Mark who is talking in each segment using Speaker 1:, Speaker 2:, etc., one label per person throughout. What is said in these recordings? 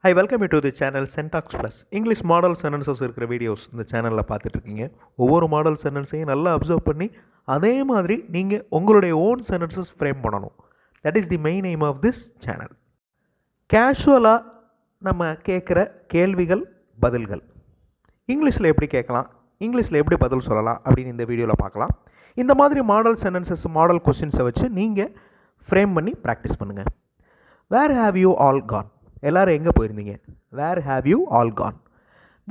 Speaker 1: I welcome you to the channel Syntax Plus. English model sentences இருக்கிற videos இந்த சேனலில் பார்த்துட்ருக்கீங்க. ஒவ்வொரு மாடல் சென்டென்ஸையும் நல்லா அப்சர்வ் பண்ணி அதே மாதிரி நீங்கள் உங்களுடைய ஓன் சென்டென்சஸ் ஃப்ரேம் பண்ணணும். That is the main aim of this channel. கேஷுவலாக நம்ம கேட்குற கேள்விகள் பதில்கள் இங்கிலீஷில் எப்படி கேட்கலாம், இங்கிலீஷில் எப்படி பதில் சொல்லலாம் அப்படின்னு இந்த வீடியோவில் பார்க்கலாம். இந்த மாதிரி மாடல் சென்டென்சஸ் மாடல் கொஸ்டின்ஸை வச்சு நீங்கள் ஃப்ரேம் பண்ணி ப்ராக்டிஸ் பண்ணுங்கள். Where have you all gone? எல்லோரும் எங்கே போயிருந்தீங்க? Where have you all gone?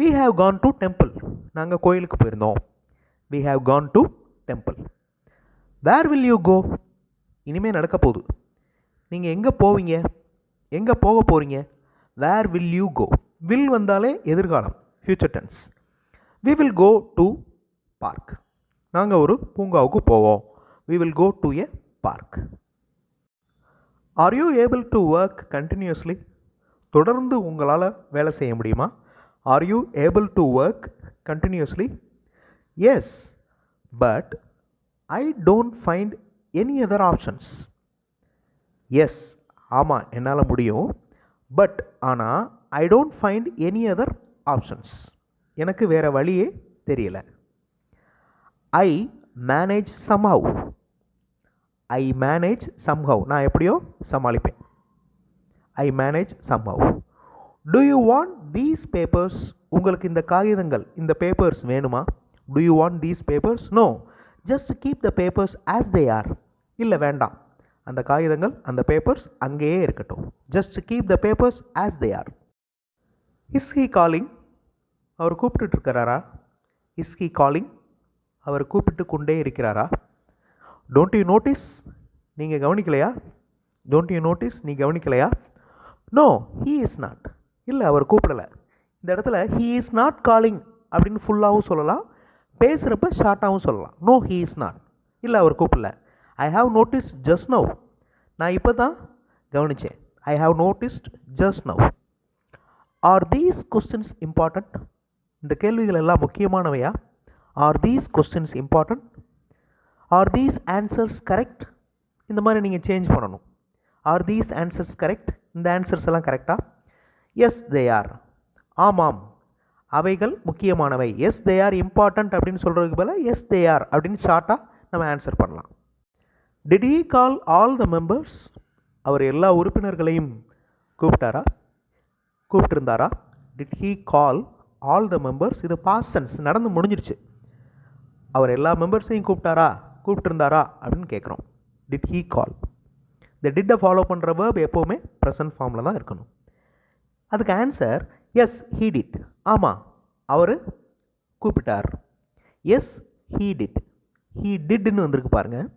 Speaker 1: We have gone to temple. நாங்கள் கோயிலுக்கு போயிருந்தோம். We have gone to temple. Where will you go? இனிமேல் நடக்க போகுது. நீங்கள் எங்கே போவீங்க, எங்கே போக போகிறீங்க? Where will you go? Will வந்தாலே எதிர்காலம், future tense. We will go to park. நாங்கள் ஒரு பூங்காவுக்கு போவோம். We will go to a park. Are you able to work continuously? தொடர்ந்து உங்களால் வேலை செய்ய முடியுமா? Are you able to work continuously? Yes, but I don't find any other options. Yes, ஆமாம் என்னால் முடியும். பட் ஆனால் I don't find any other options. எனக்கு வேறு வழியே தெரியலை. I manage somehow. I manage somehow. நான் எப்படியோ சமாளிப்பேன். I manage somehow. Do you want these papers? உங்களுக்கு இந்த காகிதங்கள், இந்த பேப்பர்ஸ் வேணுமா? Do you want these papers? No, just keep the papers as they are. இல்லை வேண்டாம், அந்த காகிதங்கள் அந்த பேப்பர்ஸ் அங்கேயே இருக்கட்டும். Just keep the papers as they are. Is he calling? அவர் கூப்பிட்டு இருக்கிறாரா? Is he calling? அவர் கூப்பிட்டு கொண்டே இருக்கிறாரா? Don't you notice? நீங்கள் கவனிக்கலையா? Don't you notice? நீ கவனிக்கலையா? No, he is not. இல்லை அவர் கூப்பிடலை. இந்த இடத்துல ஹீ இஸ் நாட் காலிங் அப்படின்னு ஃபுல்லாகவும் சொல்லலாம், பேசுகிறப்ப ஷார்ட்டாகவும் சொல்லலாம். No, he is not. இல்லை அவர் கூப்பிடல. I have noticed just now. நான் இப்போ தான் கவனித்தேன். I have noticed just now. Are these questions important? இந்த கேள்விகள் எல்லாம் முக்கியமானவையா? Are these questions important? Are these answers correct? இந்த மாதிரி நீங்கள் சேஞ்ச் பண்ணணும். Are these answers correct? இந்த ஆன்சர்ஸ் எல்லாம் கரெக்டா? Yes they are. ஆமாம் அவைகள் முக்கியமானவை. எஸ் தே ஆர் இம்பார்ட்டண்ட் அப்படின்னு சொல்கிறதுக்கு பதிலாக எஸ் தே ஆர் அப்படின்னு ஷார்ட்டாக நம்ம ஆன்சர் பண்ணலாம். Did he call all the members? அவர் எல்லா உறுப்பினர்களையும் கூப்பிட்டாரா, கூப்பிட்டுருந்தாரா? Did he call all the members? இது பாஸ்ட் டென்ஸ், நடந்து முடிஞ்சிருச்சு. அவர் எல்லா மெம்பர்ஸையும் கூப்பிட்டாரா, கூப்பிட்டுருந்தாரா அப்படின்னு கேட்குறோம். Did he call? இந்த டிட்டை ஃபாலோ பண்ணுற வேர்ப் எப்போவுமே ப்ரெசன்ட் ஃபார்மில் தான் இருக்கணும். அதுக்கு ஆன்சர் எஸ் ஹீ டிட். ஆமாம் அவர் கூப்பிட்டார். Yes he did. ஹீ டிட்னு வந்திருக்கு பாருங்கள்.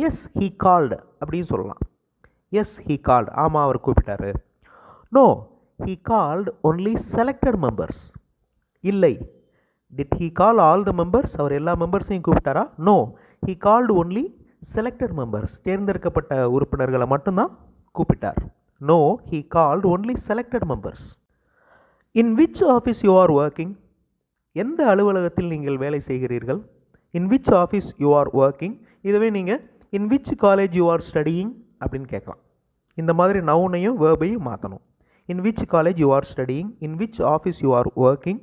Speaker 1: எஸ் ஹீ கால்டு அப்படின்னு சொல்லலாம். Yes he called. ஆமாம் அவர் கூப்பிட்டார். No, he called only selected members. இல்லை. Did he call all the members? அவர் எல்லா மெம்பர்ஸையும் கூப்பிட்டாரா? No, he called only selected members. தேர்ந்தெடுக்கப்பட்ட உறுப்பினர்களை மட்டும்தான் கூப்பிட்டார். No, he called only selected members. In which office you are working? எந்த அலுவலகத்தில் நீங்கள் வேலை செய்கிறீர்கள்? In which office you are working. இதுவே நீங்கள் in which college you are studying அப்படின்னு கேட்கலாம். இந்த மாதிரி நவுனையும் வேர்பையும் மாற்றணும். In which college you are studying. In which office you are working.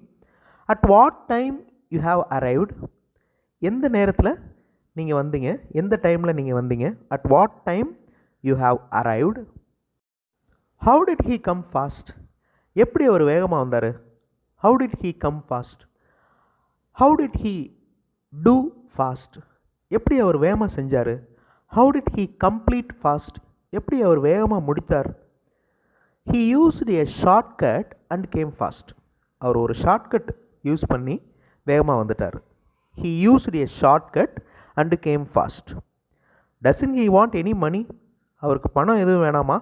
Speaker 1: At what time you have arrived? எந்த நேரத்தில் நீங்கள் வந்தீங்க, எந்த டைமில் நீங்கள் வந்தீங்க? At what time you have arrived. How did he come fast? எப்படி அவர் வேகமாக வந்தார்? How did he come fast. How did he two fast? எப்படி அவர் வேகமாக செஞ்சார்? How did he complete fast? எப்படி அவர் வேகமாக முடித்தார்? He used a shortcut and came fast. அவர் ஒரு ஷார்ட்கட் யூஸ் பண்ணி வேகமாக வந்துட்டார். He used a shortcut and came fast. Doesn't he want any money? அவருக்கு பணம் எதுவும் வேணாமா?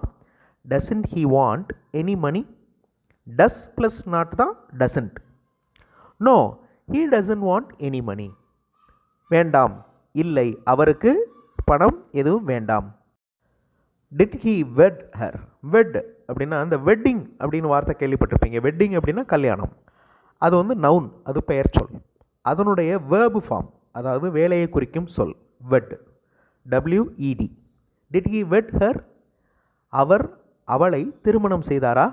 Speaker 1: Doesn't he want any money. Does plus not தான் doesn't. No, he doesn't want any money. வேண்டாம், இல்லை, அவருக்கு பணம் எதுவும் வேண்டாம். Did he wed her? Wed அப்படின்னா அந்த வெட்டிங் அப்படின்னு வார்த்தை கேள்விப்பட்டிருப்பீங்க. வெட்டிங் அப்படின்னா கல்யாணம். அது வந்து நவுன், அது பெயர் சொல். அதனுடைய வேர்பு ஃபார்ம், அதாவது வேலையை குறிக்கும் சொல் wed. WED. Did he wed her? அவர் அவளை திருமணம் செய்தாரா?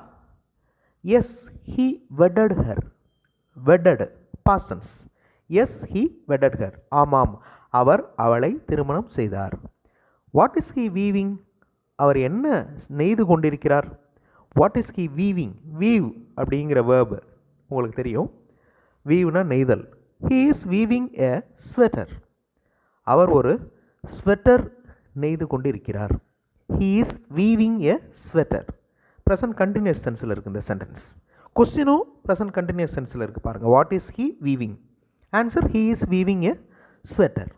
Speaker 1: Yes he wedded her. Wedded past tense. Yes he wedded her. ஆமாம், அவர் அவளை திருமணம் செய்தார். What is he weaving? அவர் என்ன நெய்து கொண்டிருக்கிறார்? What is he weaving? Weave அப்படிங்கிற வேர்பு உங்களுக்கு தெரியும். வீவ்னா நெய்தல். He is weaving a sweater. அவர் ஒரு ஸ்வெட்டர் நெய்து கொண்டு இருக்கிறார். He is weaving a sweater. Present continuous டென்ஸில் இருக்குது இந்த சென்டென்ஸ். கொஸ்டினும் ப்ரெசன்ட் கண்டினியூஸ் டென்ஸில் இருக்குது பாருங்கள். What is he weaving? Answer, he is weaving a sweater.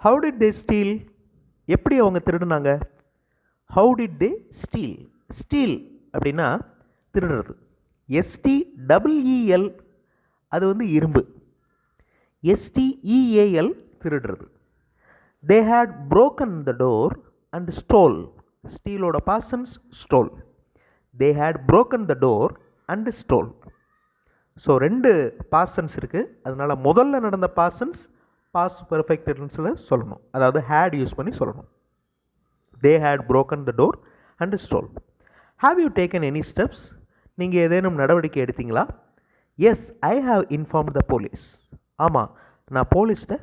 Speaker 1: How did they steal? எப்படி அவங்க திருடுனாங்க? How did they steal? Steal அப்படின்னா திருடுறது. STEEL அது வந்து இரும்பு. STEAL திருடுறது. They had broken the door and stole. ஸ்டீலோட past tense stole. They had broken the door and stole. So ரெண்டு பாசன்ஸ் இருக்குது. அதனால் முதல்ல நடந்த பாசன்ஸ் பாஸ்ட் பெர்ஃபெக்ட் டென்ஸில் சொல்லணும். அதாவது ஹேட் யூஸ் பண்ணி சொல்லணும். They had broken the door and stole. Have you taken any steps? நீங்கள் ஏதேனும் நடவடிக்கை எடுத்தீங்களா? Yes, I have informed the police. ஆமாம், நான் போலீஸ்கிட்ட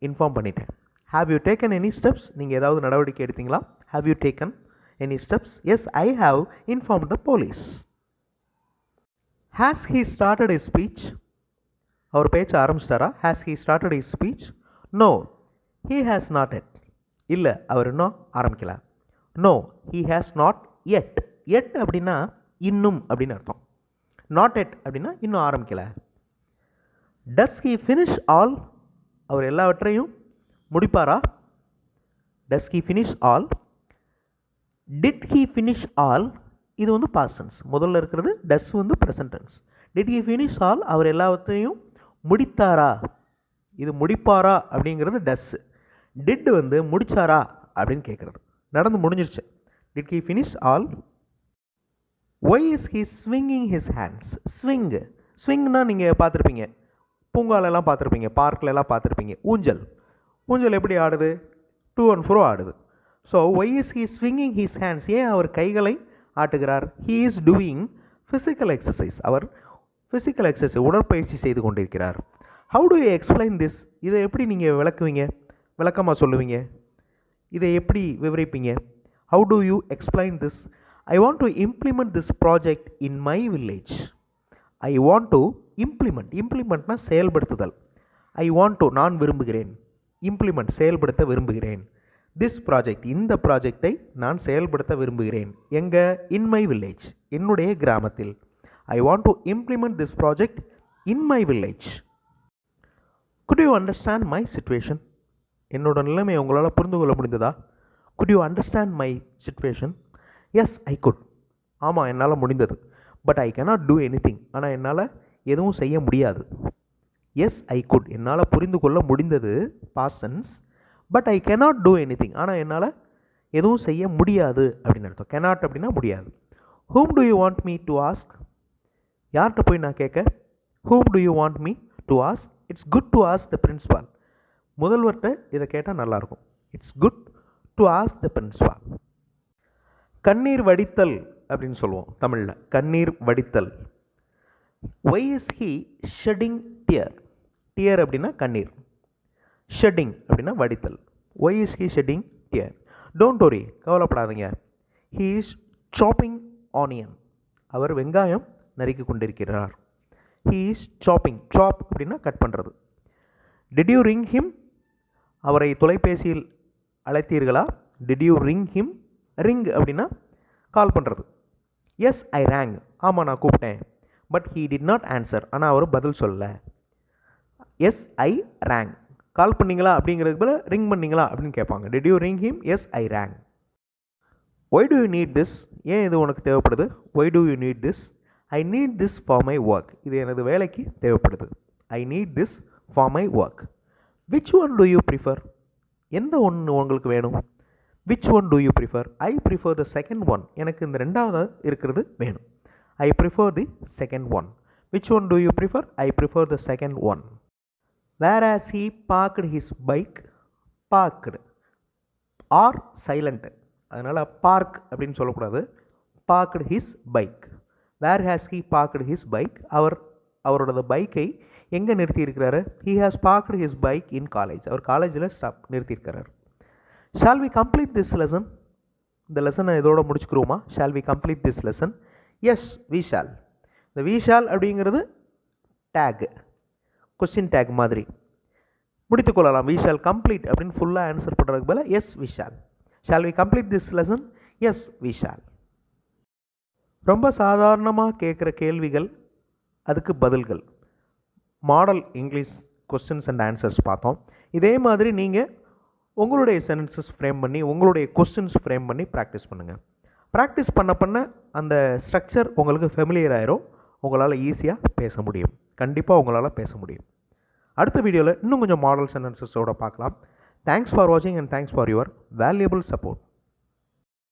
Speaker 1: இன்ஃபார்ம் பண்ணிட்டேன். Have you taken any steps? நீங்கள் ஏதாவது நடவடிக்கை எடுத்தீங்களா? Have you taken any steps? Yes, I have informed the police. Has he started his speech? அவர் பேச்ச ஆரம்பிச்சிட்டாரா? Has he started his speech? No, he has not yet. இல்லை, அவர் இன்னும் ஆரம்பிக்கல. No, he has not yet. Yet அப்படின்னா இன்னும் அப்படின்னு அர்த்தம். நாட் எட் அப்படின்னா இன்னும் ஆரம்பிக்கல. Does he finish all? அவர் எல்லாவற்றையும் முடிப்பாரா? Does he finish all? Did he finish all? இது வந்து பாஸ்ட். முதல்ல இருக்கிறது டஸ் வந்து present tense. Did he finish all? அவர் எல்லாவற்றையும் முடித்தாரா? இது முடிப்பாரா அப்படிங்கிறது டஸ். டிட் வந்து முடிச்சாரா அப்படின்னு கேட்குறது. நடந்து முடிஞ்சிருச்சு. Did he finish all? Why is he swinging his hands? Swing. ஸ்விங்னா நீங்கள் பார்த்துருப்பீங்க, பூங்காலெல்லாம் பார்த்துருப்பீங்க, பார்க்லெல்லாம் பார்த்துருப்பீங்க. ஊஞ்சல். ஊஞ்சல் எப்படி ஆடுது? டூ அண்ட் ஃப்ரோ ஆடுது. So why is he swinging his hands? ஏன் அவர் கைகளை ஆட்டுகிறார்? He is doing physical exercise. அவர் ஃபிசிக்கல் எக்ஸசைஸ் உடற்பயிற்சி செய்து கொண்டிருக்கிறார். How do you explain this? இதை எப்படி நீங்கள் விளக்குவீங்க, விளக்கமாக சொல்லுவீங்க? இதை எப்படி விவரிப்பீங்க? How do you explain this? I want to implement this project in my village. I want to implement. இம்ப்ளிமெண்ட்னா செயல்படுத்துதல். ஐ வாண்ட் டு நான் விரும்புகிறேன். இம்ப்ளிமெண்ட் செயல்படுத்த விரும்புகிறேன். திஸ் ப்ராஜெக்ட் இந்த ப்ராஜெக்டை நான் செயல்படுத்த விரும்புகிறேன். எங்கே? இன் மை வில்லேஜ் என்னுடைய கிராமத்தில். I want to implement this project in my village. Could you understand my situation? என்னோட நிலைமை உங்களால் புரிந்து கொள்ள முடிந்ததா? Could you understand my situation? Yes, I could. ஆமாம், என்னால் முடிந்தது. But I cannot do anything. ஆனால் என்னால் எதுவும் செய்ய முடியாது. Yes, I could. என்னால் புரிந்து கொள்ள முடிந்தது past tense. But I cannot do anything. ஆனால் என்னால் எதுவும் செய்ய முடியாது அப்படின்னு அர்த்தம். கேனாட் அப்படின்னா முடியாது. Whom do you want me to ask? யார்கிட்ட போய் நான் கேட்க? Whom do you want me to ask? It's good to ask the principal. முதல்வர்கிட்ட இதை கேட்டால் நல்லாயிருக்கும். It's good to ask the principal. கண்ணீர் வடித்தல் அப்படின்னு சொல்லுவோம் தமிழில். கண்ணீர் வடித்தல். Why is he shedding tear? Tear அப்படின்னா கண்ணீர். ஷெட்டிங் அப்படின்னா வடித்தல். Why is he shedding tear? Don't worry, கவலைப்படாதீங்க. He is chopping onion. அவர் வெங்காயம் நறுக்கி கொண்டிருக்கிறார். He is chopping. சாப் அப்படின்னா கட் பண்ணுறது. Did you ring him? அவரை தொலைபேசியில் அழைத்தீர்களா? Did you ring him? Ring அப்படின்னா கால் பண்ணுறது. Yes, I rang. ஆமாம், நான் கூப்பிட்டேன். But he did not answer. ஆனால் அவர் பதில் சொல்லலை. S, I ரேங். கால் பண்ணிங்களா அப்படிங்கிறதுக்கு பதில் ரிங் பண்ணிங்களா அப்படின்னு கேட்பாங்க. Did you ring him? Yes, I rang. Why do you need this? ஏன் இது உனக்கு தேவைப்படுது? Why do you need this? I need this for my work. இது எனது வேலைக்கு தேவைப்படுது. I need this for my work. Which one do you prefer? எந்த ஒன்று உங்களுக்கு வேணும்? Which one do you prefer? I prefer the second one. எனக்கு இந்த ரெண்டாவது இருக்கிறது வேணும். I prefer the second one. Which one do you prefer? I prefer the second one. Where has he parked his bike? Parked R silent. அதனால் park அப்படின்னு சொல்லக்கூடாது. Parked his bike. Where has he parked his bike, அவரோட பைக்கை எங்கே நிறுத்தியிருக்கிறாரு? He has parked his bike in college, அவர் காலேஜில் நிறுத்தியிருக்கிறார். Shall we complete this lesson, இந்த லெசனை இதோட முடிச்சுக்கிறோமா? Shall we complete this lesson? Yes we shall. இந்த வி ஷால் அப்படிங்கிறது டேக், கொஸ்டின் டேக் மாதிரி முடித்துக்கொள்ளலாம். வி ஷால் கம்ப்ளீட் அப்படின்னு ஃபுல்லாக ஆன்சர் பண்ணுறதுக்கு பதிலாக yes we shall. Shall we complete this lesson? Yes we shall. ரொம்ப சாதாரணமாக கேட்குற கேள்விகள், அதுக்கு பதில்கள், model English questions and answers பார்த்தோம். இதே மாதிரி நீங்கள் உங்களுடைய சென்டென்சஸ் ஃப்ரேம் பண்ணி, உங்களுடைய கொஸ்டின்ஸ் ஃப்ரேம் பண்ணி ப்ராக்டிஸ் பண்ணுங்கள். ப்ராக்டிஸ் பண்ண அந்த ஸ்ட்ரக்சர் உங்களுக்கு ஃபெமிலியர் ஆயிரும். உங்களால் ஈஸியாக பேச முடியும். கண்டிப்பாக உங்களால் பேச முடியும். அடுத்த வீடியோவில் இன்னும் கொஞ்சம் மாடல் சென்டென்சஸோடு பார்க்கலாம். தேங்க்ஸ் ஃபார் வாட்சிங் and thanks for your valuable support.